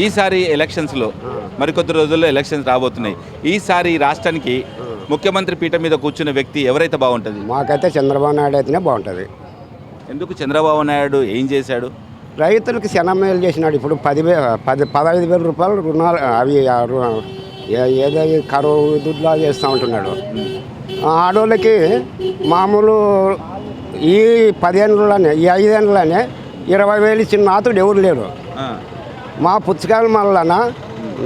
ఈసారి ఎలక్షన్స్లో మరికొద్ది రోజుల్లో ఎలక్షన్స్ రాబోతున్నాయి. ఈసారి రాష్ట్రానికి ముఖ్యమంత్రి పీఠం మీద కూర్చున్న వ్యక్తి ఎవరైతే బాగుంటుంది? మాకైతే చంద్రబాబు నాయుడు అయితేనే బాగుంటుంది. ఎందుకు? చంద్రబాబు నాయుడు ఏం చేశాడు? రైతులకు చాలా మేలు చేసినాడు. ఇప్పుడు 15,000 రూపాయలు రుణాలు అవి ఏదో కరువు దుడ్లా చేస్తూ ఉంటున్నాడు. ఆడోళ్ళకి మామూలు ఈ 10 ఏళ్ళలోనే ఈ 5 ఏళ్ళలోనే 20,000 ఇచ్చిన నాతుడు ఎవరు లేడు. మా పుచ్చకాయల మల్లన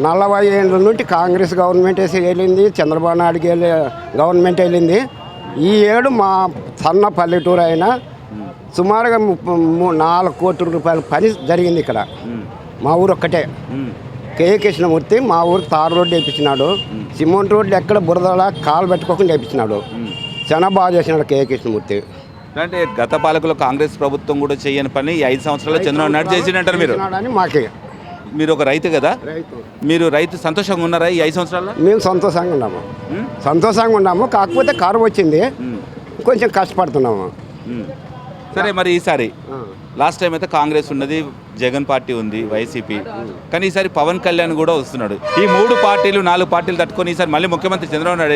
40 ఏళ్ళ నుండి కాంగ్రెస్ గవర్నమెంట్ వెళ్ళింది, చంద్రబాబు నాయుడుకి గవర్నమెంట్ వెళ్ళింది. ఈ ఏడు మా సన్న పల్లెటూరు అయినా సుమారుగా 4 కోట్ల రూపాయల పని జరిగింది ఇక్కడ. మా ఊరు ఒక్కటే. కేఏ కృష్ణమూర్తి మా ఊరికి తారు రోడ్డు వేయించినాడు. సిమెంట్ రోడ్లు ఎక్కడ బురదలా కాలు పెట్టుకోకుండా వేయించినాడు. చాలా బాగా చేసినాడు కేఏ కృష్ణమూర్తి. అంటే గత పాలకులు కాంగ్రెస్ ప్రభుత్వం కూడా చేయని పని ఈ 5 సంవత్సరాలు చంద్రబాబు నాయుడు చేసినట్టారు. మీరు ఒక రైతు కదా, మీరు రైతు సంతోషంగా ఉన్నారా ఈ 5 సంవత్సరాల్లో? మేము సంతోషంగా ఉన్నాము. కాకపోతే కరువు వచ్చింది, కొంచెం కష్టపడుతున్నాము. సరే, మరి ఈసారి లాస్ట్ టైం అయితే కాంగ్రెస్ ఉన్నది, జగన్ పార్టీ ఉంది, వైసీపీ. కానీ ఈసారి పవన్ కళ్యాణ్ కూడా వస్తున్నాడు. ఈ 3 పార్టీలు 4 పార్టీలు తట్టుకొని ఈసారి మళ్ళీ ముఖ్యమంత్రి చంద్రబాబు నాయుడు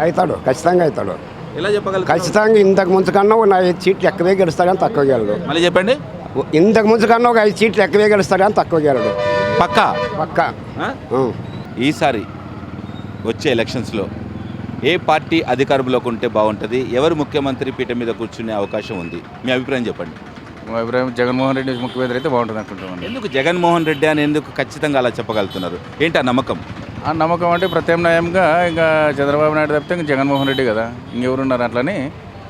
అవుతాడు. ఖచ్చితంగా అవుతాడు. ఎలా చెప్పగలరు? ఖచ్చితంగా ఇంతకు ముందు కన్నా ఒక 5 సీట్లు ఎక్కువే గెలుస్తాడని తక్కువ గెలడు. మళ్ళీ చెప్పండి. ఇంతకు ముందు కన్నా ఒక 5 సీట్లు ఎక్కువే గెలుస్తాడని తక్కువ గెలడు. పక్కా. ఈసారి వచ్చే ఎలక్షన్స్లో ఏ పార్టీ అధికారంలోకి ఉంటే బాగుంటుంది? ఎవరు ముఖ్యమంత్రి పీఠం మీద కూర్చునే అవకాశం ఉంది? మీ అభిప్రాయం చెప్పండి. మా అభిప్రాయం జగన్మోహన్ రెడ్డి ముఖ్యమంత్రి అయితే బాగుంటుంది అనుకుంటున్నాను. ఎందుకు జగన్మోహన్ రెడ్డి అని ఎందుకు ఖచ్చితంగా అలా చెప్పగలుగుతున్నారు? ఏంటి ఆ నమ్మకం? ఆ నమ్మకం అంటే ప్రత్యామ్నాయంగా ఇంకా చంద్రబాబు నాయుడు తప్పితే ఇంకా జగన్మోహన్ రెడ్డి కదా, ఇంకెవరున్నారు అట్లని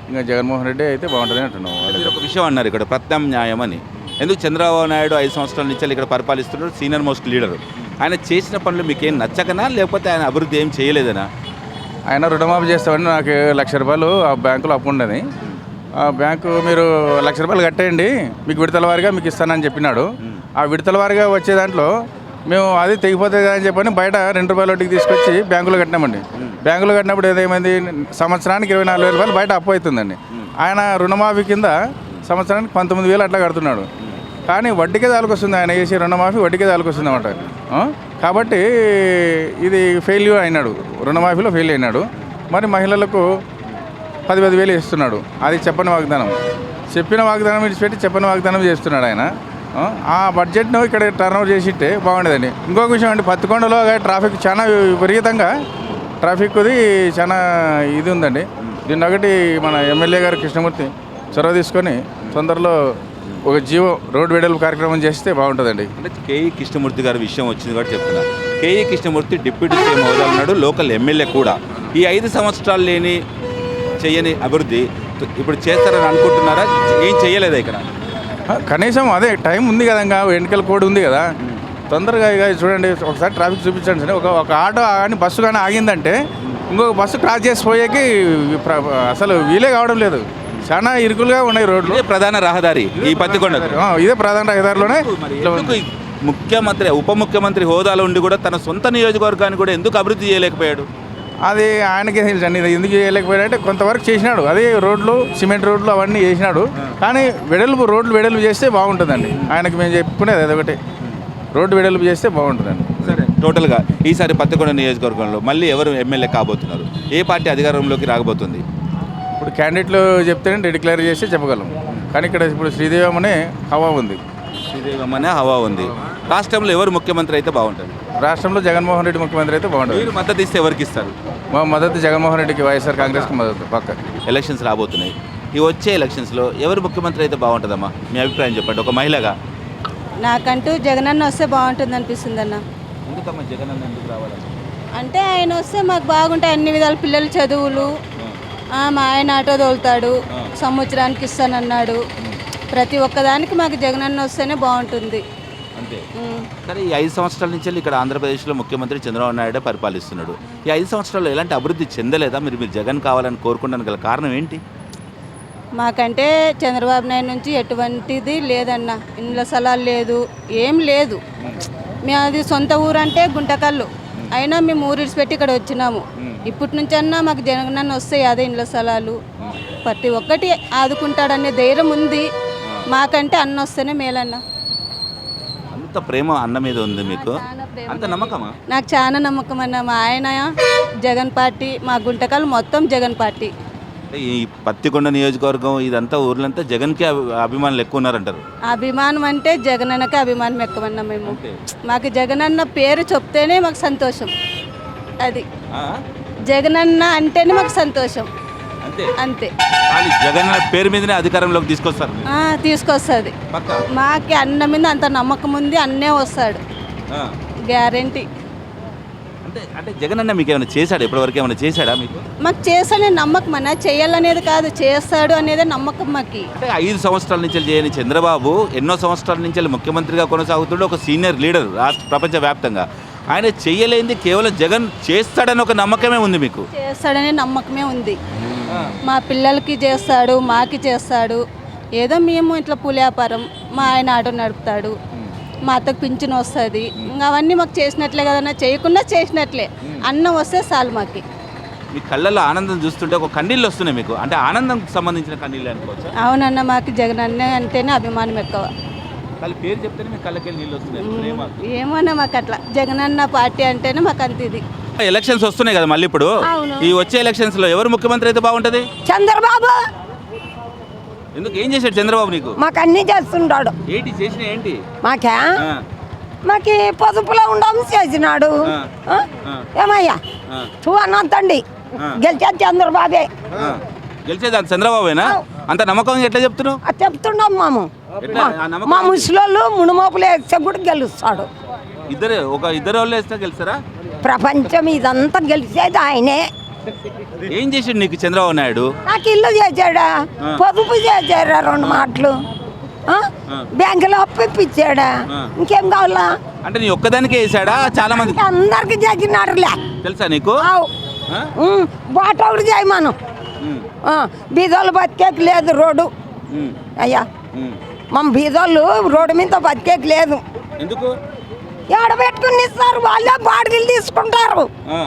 ఇంకా జగన్మోహన్ రెడ్డి అయితే బాగుంటుంది అంటున్నాం. మీరు ఒక విషయం అన్నారు ఇక్కడ, ప్రత్యామ్నాయం అని. ఎందుకు? చంద్రబాబు నాయుడు 5 సంవత్సరాల నుంచి ఇక్కడ పరిపాలిస్తున్నాడు, సీనియర్ మోస్ట్ లీడరు. ఆయన చేసిన పనులు మీకు ఏం నచ్చకనా, లేకపోతే ఆయన అభివృద్ధి ఏం చేయలేదనా? ఆయన రుణమాఫీ చేస్తామని నాకు ₹1,00,000 ఆ బ్యాంకులో అప్పు ఉండేది. ఆ బ్యాంకు మీరు ₹1,00,000 కట్టేయండి, మీకు విడతల వారిగా మీకు ఇస్తానని చెప్పినాడు. ఆ విడతల వారిగా వచ్చే దాంట్లో మేము అది తెగిపోతుంది కదా అని చెప్పని బయట ₹2 వడ్డీకి తీసుకొచ్చి బ్యాంకులో కట్టినామండి. బ్యాంకులో కట్టినప్పుడు ఏదేమైంది, సంవత్సరానికి ₹24,000 బయట అప్పు అవుతుందండి. ఆయన రుణమాఫీ కింద సంవత్సరానికి 19,000 అట్లా కడుతున్నాడు. కానీ వడ్డీకే దాలుకొస్తుంది, ఆయన చేసే రుణమాఫీ వడ్డీకే దాలుకొస్తుంది అన్నమాట. కాబట్టి ఇది ఫెయిల్యూర్ అయినాడు, రుణమాఫీలో ఫెయిల్ అయినాడు. మరి మహిళలకు 10,000 ఇస్తున్నాడు. అది చెప్పని వాగ్దానం, చెప్పిన వాగ్దానం విడిచిపెట్టి చెప్పని వాగ్దానం చేస్తున్నాడు ఆయన. ఆ బడ్జెట్ను ఇక్కడ టర్న్ ఓవర్ చేసిట్టే బాగుండేదండి. ఇంకొక విషయం అండి, పత్తికొండలో ట్రాఫిక్ చాలా విపరీతంగా ట్రాఫిక్ది చాలా ఇది ఉందండి. దీన్ని ఒకటి మన ఎమ్మెల్యే గారు కృష్ణమూర్తి చొరవ తీసుకొని తొందరలో ఒక రోడ్ వెడల్పు కార్యక్రమం చేస్తే బాగుంటుందండి. అంటే కేఈ కృష్ణమూర్తి గారి విషయం వచ్చింది కాబట్టి చెప్తున్నా. కేఈ కృష్ణమూర్తి డిప్యూటీ సీఎం హోదా ఉన్నాడు, లోకల్ ఎమ్మెల్యే కూడా. ఈ 5 సంవత్సరాలు చేయని అభివృద్ధి ఇప్పుడు చేస్తారని అనుకుంటున్నారా? ఏం చేయలేదా ఇక్కడ? కనీసం అదే టైం ఉంది కదా, ఇంకా ఎన్నికల కోడ్ ఉంది కదా, తొందరగా ఇక చూడండి ఒకసారి ట్రాఫిక్ చూపించండి సార్. ఒక ఆటో కానీ బస్సు కానీ ఆగిందంటే ఇంకొక బస్సు క్రాస్ చేసిపోయేకి అసలు వీలే కావడం లేదు. చాలా ఇరుకులుగా ఉన్నాయి రోడ్లు. ప్రధాన రహదారి ఈ పత్తికొండ, ఇదే ప్రధాన రహదారిలోనే. ముఖ్యమంత్రి ఉప ముఖ్యమంత్రి హోదాలో ఉండి కూడా తన సొంత నియోజకవర్గాన్ని కూడా ఎందుకు అభివృద్ధి చేయలేకపోయాడు? అది ఆయనకే తెలుసు అండి. ఎందుకు చేయలేకపోయాడంటే కొంతవరకు చేసినాడు, అదే రోడ్లు సిమెంట్ రోడ్లు అవన్నీ చేసినాడు. కానీ రోడ్లు వెడల్పు చేస్తే బాగుంటుందండి. ఆయనకి మేము చెప్పుకునేది అదొకటి, రోడ్డు వెడల్పు చేస్తే బాగుంటుందండి. సరే, టోటల్గా ఈసారి పత్తికొండ నియోజకవర్గంలో మళ్ళీ ఎవరు ఎమ్మెల్యే కాబోతున్నారు? ఏ పార్టీ అధికారంలోకి రాకపోతుంది? ఇప్పుడు క్యాండిడేట్లు చెప్తేనే డిక్లేర్ చేసి చెప్పగలం. కానీ ఇక్కడ ఇప్పుడు శ్రీదేవమ్మనే హవా ఉంది. శ్రీదేవమ్మనే హవా ఉంది. రాష్ట్రంలో ఎవరు ముఖ్యమంత్రి అయితే బాగుంటుంది? రాష్ట్రంలో జగన్మోహన్ రెడ్డి ముఖ్యమంత్రి అయితే బాగుంటుంది. మీరు మద్దతు ఇస్తే ఎవరికి ఇస్తారు? మా మద్దతు జగన్మోహన్ రెడ్డికి, వైఎస్ఆర్ కాంగ్రెస్కి మద్దతు పక్క. ఎలక్షన్స్ రాబోతున్నాయి. ఈ వచ్చే ఎలక్షన్స్లో ఎవరు ముఖ్యమంత్రి అయితే బాగుంటుందమ్మా? మీ అభిప్రాయం చెప్పండి ఒక మహిళగా. నాకంటూ జగనన్న వస్తే బాగుంటుంది అనిపిస్తుంది అన్న. ఎందుకమ్మా జగనన్న ఎందుకు రావాలి? అంటే ఆయన వస్తే మాకు బాగుంటాయి అన్ని విధాలు, పిల్లల చదువులు. మా ఆయన ఆటో తోలుతాడు, సంవత్సరానికి ఇస్తానన్నాడు. ప్రతి ఒక్కదానికి మాకు జగనన్న వస్తేనే బాగుంటుంది అంతే. సరే, ఈ 5 సంవత్సరాల నుంచి ఇక్కడ ఆంధ్రప్రదేశ్లో ముఖ్యమంత్రి చంద్రబాబు నాయుడు పరిపాలిస్తున్నాడు. ఈ 5 సంవత్సరాల్లో ఎలాంటి అభివృద్ధి చెందలేదా? మీరు జగన్ కావాలని కోరుకుంటానికి గల కారణం ఏంటి? మాకంటే చంద్రబాబు నాయుడు నుంచి ఎటువంటిది లేదన్న. ఇండ్ల స్థలాలు లేదు, ఏం లేదు. అది సొంత ఊరు అంటే గుంటకల్లు, అయినా మేము ఊరు విడిచిపెట్టి ఇక్కడ వచ్చినాము. ఇప్పటి నుంచి అన్నా మాకు జగనన్న వస్తాయి అదే ఇండ్ల స్థలాలు, ప్రతి ఒక్కటి ఆదుకుంటాడనే ధైర్యం ఉంది. మాకంటే అన్న వస్తేనే మేలన్న. అంత ప్రేమ అన్న మీద ఉంది మీకు, అంత నమ్మకమా? నాకు చాలా నమ్మకం అన్న. మా ఆయన జగన్ పార్టీ, మా గుంటకల్ మొత్తం జగన్ పార్టీ. అంటే ఈ పత్తికొండ నియోజకవర్గం ఇదంతా ఊర్లంతా జగన్కి అభిమానులు ఎక్కువ ఉన్నారంటారు. అభిమానం అంటే జగనన్నకే అభిమానం ఎక్కువన్నా మేము. ఓకే. మాకు జగనన్న పేరు చెప్తేనే మాకు సంతోషం. అది ఆ? జగనన్న అంటేనే మాకు సంతోషం, అంతే. అంతే. ఖాళీ జగన్ అన్న పేరు మీదనే అధికారంలోకి తీసుకొస్తారు మీరు. తీసుకొస్తుంది. పక్కా. మాకు అన్న మీద అంత నమ్మకం ఉంది, అన్నే వస్తాడు ఆ. గ్యారంటీ. అంటే అంటే జగన్ అన్న మీకు ఏమైనా చేశాడు? ఇప్పటివరకు ఏమైనా చేశాడా మీకు? మాకు చేస్తానే నమ్మకం అన్న, చేయాలనేది కాదు, చేస్తాడు అనేదే నమ్మకం మాకు. అంటే 5 సంవత్సరాల నుంచి చేయని చంద్రబాబు ఎన్నో సంవత్సరాల నుంచి ముఖ్యమంత్రిగా కొనసాగుతుండే ఒక సీనియర్ లీడర్ రాష్ట్ర ప్రపంచవ్యాప్తంగా. ఆయన చెయ్యలేనిది కేవలం జగన్ చేస్తాడని ఒక నమ్మకమే ఉంది మీకు? చేస్తాడనే నమ్మకమే ఉంది. మా పిల్లలకి చేస్తాడు, మాకి చేస్తాడు. ఏదో మేము ఇట్లా పూల వ్యాపారం, మా ఆయన ఆటో నడుపుతాడు, మా అత్తకు పింఛన్ వస్తుంది. ఇంకా అవన్నీ మాకు చేసినట్లే కదన్నా, చేయకుండా చేసినట్లే. అన్నం వస్తే చాలు మాకి. మీ కళ్ళల్లో ఆనందం చూస్తుంటే ఒక కన్నీళ్ళు వస్తున్నాయి మీకు, అంటే ఆనందంకి సంబంధించిన కన్నీళ్ళు అనుకోవచ్చా? అవునన్న, మాకు జగన్ అన్న అంటేనే అభిమానం ఎక్కువ. వాళ్ళ పేరు చెప్తేనే మీ కళ్ళకెళ్ళి నీళ్ళు వస్తున్నాయి, ప్రేమ. ఏమన్నా మాకు అట్లా జగనన్న పార్టీ అంటేనే మాకు అంత ఇది. ఎలక్షన్స్ వస్తున్నాయి కదా మళ్ళీ ఇప్పుడు. ఈ వచ్చే ఎలక్షన్స్ లో ఎవరు ముఖ్యమంత్రి అయితే బాగుంటది? చంద్రబాబు. ఎందుకు, ఏం చేశాడు చంద్రబాబు నీకు? మాకు అన్ని చేస్తుంటాడు. ఏంటి చేసిన ఏంటి? మాకే ఆ, మాకి పొదుపులో ఉండము చేసినాడు. ఆ? ఏమయ్యా ఆ, చూ అన్నతండి ఆ. గెలిచేది చంద్రబాబే. ఆ. గెలిచేది అది చంద్రబాబునా? అంత నమ్మకం ఎట్లా చెప్తున్నావు? అది చెప్తున్నాం మాము. ఎట్లా? ఆ నమ్మకం మా ముసలోళ్ళు మునుమోపులు వేస్తే కూడా గెలుస్తాడు. ఇద్దరు వాళ్ళు వేస్తే గెలుస్తారా? ప్రపంచం ఇదంతా గెలిచేది ఆయనే. ఏం చేసాడు నీకు చంద్రబాబు నాయుడు? నాకు ఇల్లు చేసాడా, పొదుపు చేసాడా, 2 మాటలు. ఆ? బ్యాంకులో అప్పు ఇప్పించాడా, ఇంకేం కావాలా? అంటే నీ ఒక్కదానికే వేసాడా చాలా మంది? అందరికి చేసినాడులే. తెలుసా నీకు? ఆ? బాట ఒకటి చేయమను. ఉమ్, బీదోళ్ళు బతికేకి లేదు రోడ్డు. ఉమ్, అయ్యా ఉమ్. మా బీదోళ్ళు రోడ్డు మీద బతికేకి లేదు. ఎందుకు? ఎక్కడ పెట్టుకుని ఇస్తారు, వాళ్ళే బాడిగిలు తీసుకుంటారు ఆ,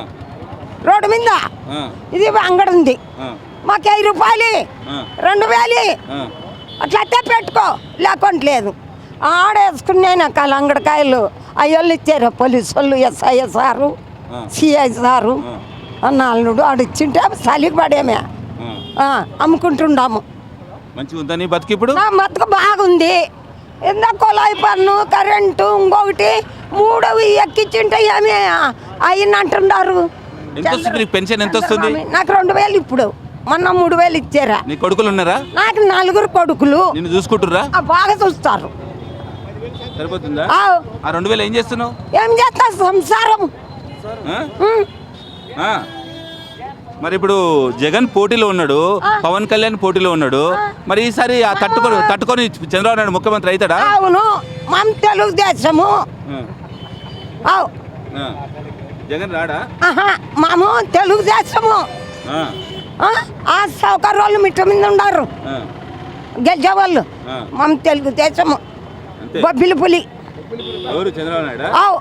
రోడ్డు మీద. ఆ, ఇది అంగడి ఉంది, ఆ, మాకు 1000 రూపాయలు, ఆ, 2000 ఆ. అట్లా అయితే పెట్టుకో, లేకుంటే లేదు. ఆడేసుకునే నాకు అంగడికాయలు అయ్యోళ్ళు ఇచ్చారు, పోలీసు వాళ్ళు, ఎస్ఐ సారు, సిఐ సారు, నాలుగు ఆడిచ్చింటే చలికి పడేమే అమ్ముకుంటుండాము. మంచిగా ఉందా నీ బతికి ఇప్పుడు? నా బతుకు బాగుంది. ఎంత కొలాయి పన్ను, కరెంటు, ఇంకొకటి 3 ఎక్కించింటే ఏమి అయ్యిందంటున్నారు. ఎంత వస్తుంది నీకు పెన్షన్? ఎంత వస్తుంది? నాకు 2000 ఇప్పుడు, మొన్న 3000 ఇచ్చారా. నీ కొడుకులు ఉన్నారా? నాకు 4 కొడుకులు. నిన్ను చూసుకుంటుర్రా? బాగా చూస్తారు. సరిపోతుందా? ఆ, ఆ 2000 ఏం చేస్తున్నావు? ఏం చేస్తా, సంసారం. ఆ? ఆ. మరి ఇప్పుడు జగన్ పోటీలో ఉన్నాడు, పవన్ కళ్యాణ్ పోటీలో ఉన్నాడు. మరి ఈసారి ఆ తట్టుకొని చంద్రబాబు నాయుడు ముఖ్యమంత్రి అవుతాడా? అవును, మా తెలుగుదేశము. ఆ. ఆ. జగన్ రాడా? మాము తెలుగుదేశము. ఆ. ఆ సౌకర్యాలు మిట్ట మీద ఉన్నారు ఆ. గెలిచేవాళ్ళు. ఆ. మా తెలుగుదేశము. అంతే. బొబ్బిలి పులి. ఎవరు? చంద్రబాబు నాయుడు? ఆవు.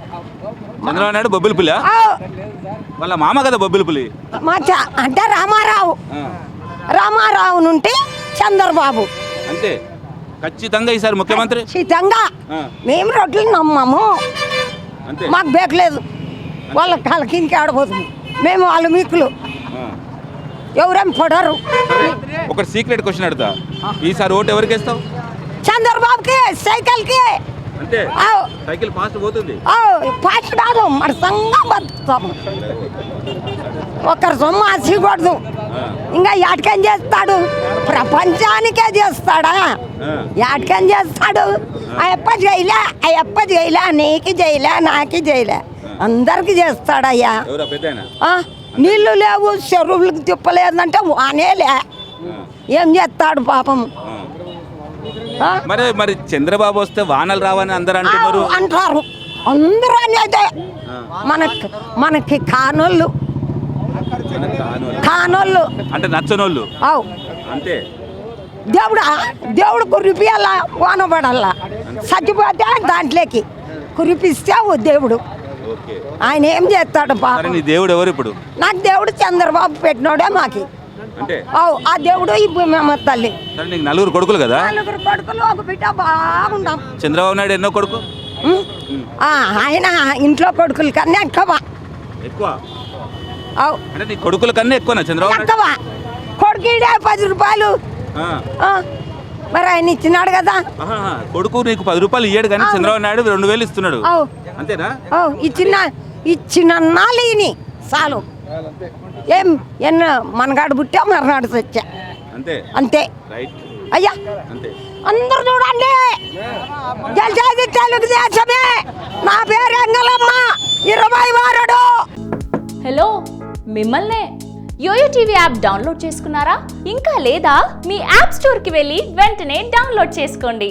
చంద్రబాబు నాయుడు బొబ్బిలి పులి? ఆవు. వాళ్ళ మామ కదా బొబ్బిలి పులి. అంటే రామారావు. ఆ. రామారావు నుండి చంద్రబాబు. అంతే. ఖచ్చితంగా ఈసారి ముఖ్యమంత్రి. ఖచ్చితంగా. ఆ. మేము రొట్టెలు నమ్మము, అంతే. మాకు బేకలేదు. వాళ్ళ కలకింకి ఆడబోతుంది, మేము వాళ్ళు మీకులు ఆ. ఎవరేం పడరు. ఒక సీక్రెట్ క్వశ్చన్ అడుగుతా, ఈసారి ఓటు ఎవరికి వేస్తావు? చంద్రబాబుకి, సైకిల్కి. అంతే. ఆవు. సైకిల్ ఫాస్ట్ పోతుంది. ఫాస్ట్ కాదు, మరసంగా బతుకుతాము. ఒకరి సొమ్ము ఆశకూడదు. ఇంకా యాటకం చేస్తాడు, ప్రపంచానికే చేస్తాడా? యాటకం చేస్తాడు. అయ్యప్ప చేయలే, నీకు చేయలే, నాకి చేయలే, అందరికి చేస్తాడయ్యా. ఎవరా పెద్దాయన? నీళ్లు లేవు, చెరువులకు తిప్పలేదంటే వానేలే, ఏం చేస్తాడు పాపం. మరి చంద్రబాబు వస్తే వానలు రావని అందరు అంటున్నారు. అంటారు అందరూ అనేది. మనకి కానోళ్ళు అంటే నచ్చనోళ్ళు. అవు. అంతే. దేవుడు కురిపియాల, వాన పడాల. చచ్చిపోతే దాంట్లోకి కురిపిస్తే ఓ దేవుడు. ఓకే. ఆయన ఏం చేస్తాడు సరే, పాపం. నీ దేవుడు ఎవరు ఇప్పుడు? నాకు దేవుడు చంద్రబాబు పెట్టినోడే మాకి. అంటే ఆ దేవుడు ఇప్పుడు మేము తల్లి. సరే, నీకు 4 కొడుకులు కదా? 4 కొడుకులు, ఒక బిడ్డ. బాగుంటాం. చంద్రబాబు నాయుడు ఎన్నో కొడుకు? ఆయన ఇంట్లో కొడుకుల కన్నా ఎక్కువ ఎక్కువ అవు అంటే నీ కొడుకుల కన్నా ఎక్కువనా చంద్రబాబు నాయుడు? ఎక్కువ కొడుకుడే 10 రూపాయలు ఆ. ఆ, మరి ఆయన ఇచ్చినాడు కదా. ఆహా, కొడుకు నీకు 10 రూపాయలు ఇయ్యాడు కానీ చంద్రబాబు నాయుడు 2000 ఇస్తున్నాడు అవు అంతేనా? అవు ఇచ్చిన నాలుగుని చాలు. ఏం మనగాడు పుట్టా మర్నాడు వచ్చా అంతే అంతే. రైట్ అయ్యా అంతే. అందరు చూడండి, గెలిచేది తెలుగుదేశమే. నా పేరు ఎంగలమ్మ, 20 వారడు. హలో, మిమ్మల్నే. యోయో టీవీ యాప్ డౌన్లోడ్ చేసుకున్నారా? ఇంకా లేదా? మీ యాప్ స్టోర్కి వెళ్ళి వెంటనే డౌన్లోడ్ చేసుకోండి.